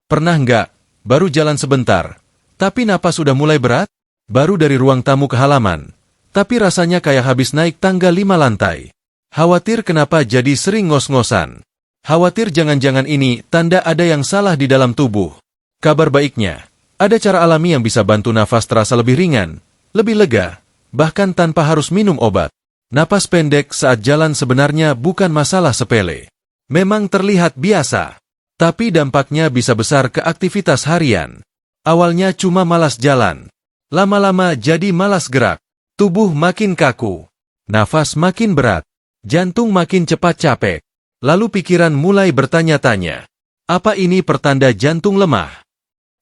Pernah nggak, baru jalan sebentar, tapi napas sudah mulai berat? Baru dari ruang tamu ke halaman, tapi rasanya kayak habis naik tangga 5 lantai. Khawatir kenapa jadi sering ngos-ngosan? Khawatir jangan-jangan ini tanda ada yang salah di dalam tubuh. Kabar baiknya, ada cara alami yang bisa bantu nafas terasa lebih ringan, lebih lega, bahkan tanpa harus minum obat. Napas pendek saat jalan sebenarnya bukan masalah sepele. Memang terlihat biasa, tapi dampaknya bisa besar ke aktivitas harian. Awalnya cuma malas jalan, lama-lama jadi malas gerak, tubuh makin kaku, nafas makin berat, jantung makin cepat capek. Lalu pikiran mulai bertanya-tanya, apa ini pertanda jantung lemah?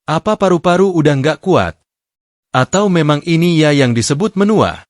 Apa paru-paru udah nggak kuat? Atau memang ini ya yang disebut menua?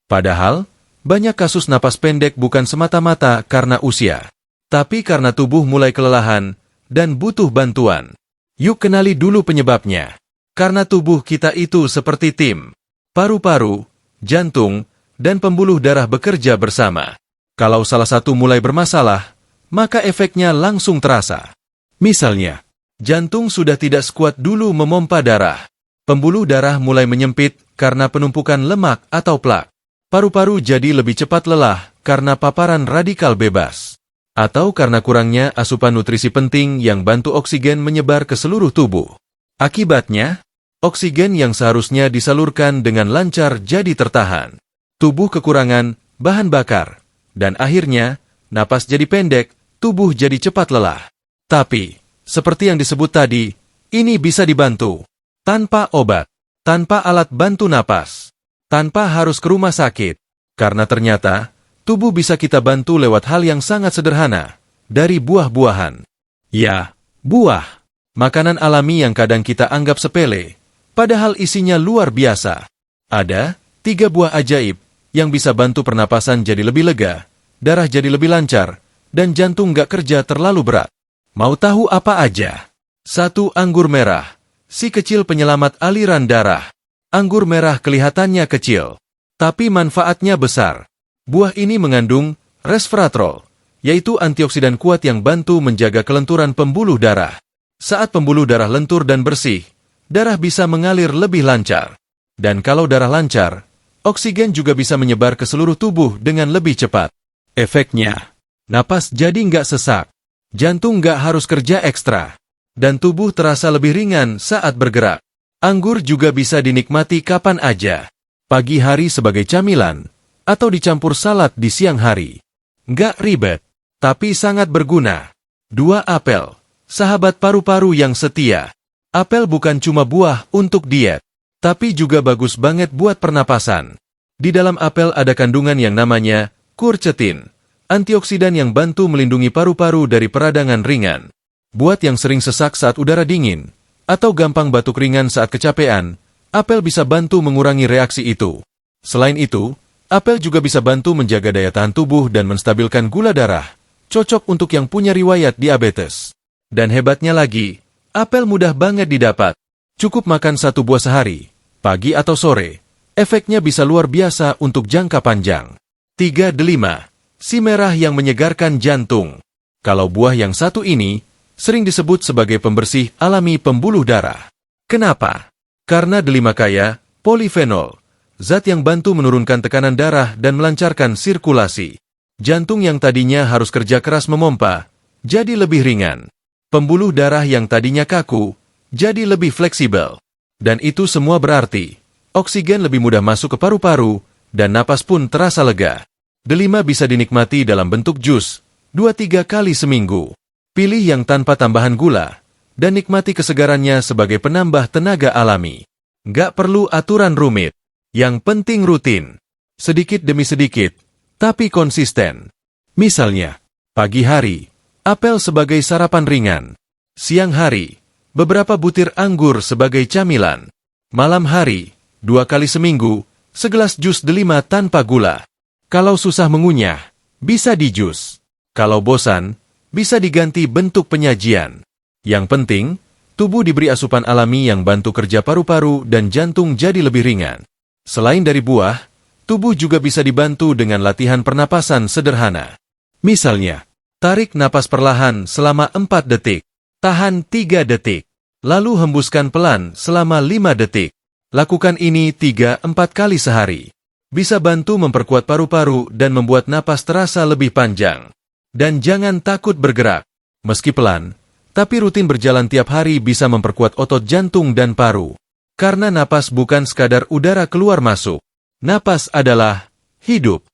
Padahal, banyak kasus napas pendek bukan semata-mata karena usia, tapi karena tubuh mulai kelelahan dan butuh bantuan. Yuk kenali dulu penyebabnya. Karena tubuh kita itu seperti tim. Paru-paru, jantung, dan pembuluh darah bekerja bersama. Kalau salah satu mulai bermasalah, maka efeknya langsung terasa. Misalnya, jantung sudah tidak sekuat dulu memompa darah. Pembuluh darah mulai menyempit karena penumpukan lemak atau plak. Paru-paru jadi lebih cepat lelah karena paparan radikal bebas. Atau karena kurangnya asupan nutrisi penting yang bantu oksigen menyebar ke seluruh tubuh. Akibatnya, oksigen yang seharusnya disalurkan dengan lancar jadi tertahan. Tubuh kekurangan bahan bakar. Dan akhirnya, napas jadi pendek, tubuh jadi cepat lelah. Tapi, seperti yang disebut tadi, ini bisa dibantu. Tanpa obat, tanpa alat bantu napas, tanpa harus ke rumah sakit. Karena ternyata, tubuh bisa kita bantu lewat hal yang sangat sederhana, dari buah-buahan. Ya, buah. Makanan alami yang kadang kita anggap sepele, padahal isinya luar biasa. Ada 3 buah ajaib yang bisa bantu pernapasan jadi lebih lega, darah jadi lebih lancar, dan jantung nggak kerja terlalu berat. Mau tahu apa aja? 1. Anggur merah. Si kecil penyelamat aliran darah. Anggur merah kelihatannya kecil, tapi manfaatnya besar. Buah ini mengandung resveratrol, yaitu antioksidan kuat yang bantu menjaga kelenturan pembuluh darah. Saat pembuluh darah lentur dan bersih, darah bisa mengalir lebih lancar. Dan kalau darah lancar, oksigen juga bisa menyebar ke seluruh tubuh dengan lebih cepat. Efeknya, napas jadi nggak sesak, jantung nggak harus kerja ekstra, dan tubuh terasa lebih ringan saat bergerak. Anggur juga bisa dinikmati kapan aja. Pagi hari sebagai camilan, atau dicampur salad di siang hari. Nggak ribet, tapi sangat berguna. 2. Apel. Sahabat paru-paru yang setia. Apel bukan cuma buah untuk diet, tapi juga bagus banget buat pernapasan. Di dalam apel ada kandungan yang namanya quercetin, antioksidan yang bantu melindungi paru-paru dari peradangan ringan. Buat yang sering sesak saat udara dingin, atau gampang batuk ringan saat kecapean, apel bisa bantu mengurangi reaksi itu. Selain itu, apel juga bisa bantu menjaga daya tahan tubuh dan menstabilkan gula darah, cocok untuk yang punya riwayat diabetes. Dan hebatnya lagi, apel mudah banget didapat. Cukup makan 1 buah sehari, pagi atau sore. Efeknya bisa luar biasa untuk jangka panjang. 3. Delima. Si merah yang menyegarkan jantung. Kalau buah yang satu ini, sering disebut sebagai pembersih alami pembuluh darah. Kenapa? Karena delima kaya polifenol, zat yang bantu menurunkan tekanan darah dan melancarkan sirkulasi. Jantung yang tadinya harus kerja keras memompa, jadi lebih ringan. Pembuluh darah yang tadinya kaku, jadi lebih fleksibel. Dan itu semua berarti, oksigen lebih mudah masuk ke paru-paru, dan napas pun terasa lega. Delima bisa dinikmati dalam bentuk jus, 2-3 kali seminggu. Pilih yang tanpa tambahan gula, dan nikmati kesegarannya sebagai penambah tenaga alami. Nggak perlu aturan rumit, yang penting rutin. Sedikit demi sedikit, tapi konsisten. Misalnya, pagi hari, apel sebagai sarapan ringan. Siang hari, beberapa butir anggur sebagai camilan. Malam hari, 2 kali seminggu, segelas jus delima tanpa gula. Kalau susah mengunyah, bisa dijus. Kalau bosan, bisa diganti bentuk penyajian. Yang penting, tubuh diberi asupan alami yang bantu kerja paru-paru dan jantung jadi lebih ringan. Selain dari buah, tubuh juga bisa dibantu dengan latihan pernapasan sederhana. Misalnya, tarik napas perlahan selama 4 detik, tahan 3 detik, Lalu hembuskan pelan selama 5 detik. Lakukan ini 3-4 kali sehari. Bisa bantu memperkuat paru-paru dan membuat napas terasa lebih panjang. Dan jangan takut bergerak. Meski pelan, tapi rutin berjalan tiap hari bisa memperkuat otot jantung dan paru. Karena napas bukan sekadar udara keluar masuk. Napas adalah hidup.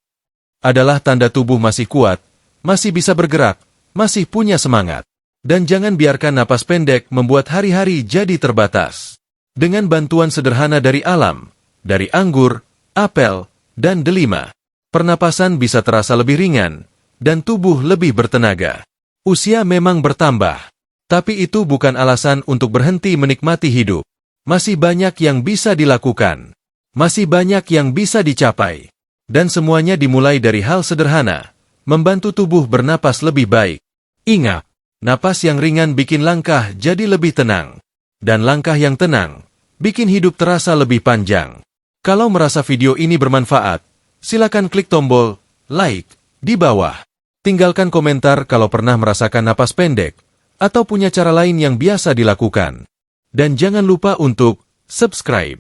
Adalah tanda tubuh masih kuat, masih bisa bergerak, masih punya semangat. Dan jangan biarkan napas pendek membuat hari-hari jadi terbatas. Dengan bantuan sederhana dari alam, dari anggur, apel, dan delima, pernapasan bisa terasa lebih ringan, dan tubuh lebih bertenaga. Usia memang bertambah, tapi itu bukan alasan untuk berhenti menikmati hidup. Masih banyak yang bisa dilakukan. Masih banyak yang bisa dicapai. Dan semuanya dimulai dari hal sederhana, membantu tubuh bernapas lebih baik. Ingat, napas yang ringan bikin langkah jadi lebih tenang. Dan langkah yang tenang, bikin hidup terasa lebih panjang. Kalau merasa video ini bermanfaat, silakan klik tombol like di bawah. Tinggalkan komentar kalau pernah merasakan napas pendek, atau punya cara lain yang biasa dilakukan. Dan jangan lupa untuk subscribe.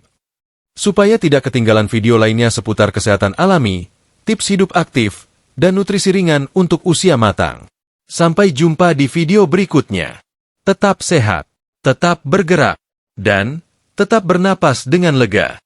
Supaya tidak ketinggalan video lainnya seputar kesehatan alami, tips hidup aktif, dan nutrisi ringan untuk usia matang. Sampai jumpa di video berikutnya. Tetap sehat, tetap bergerak, dan tetap bernapas dengan lega.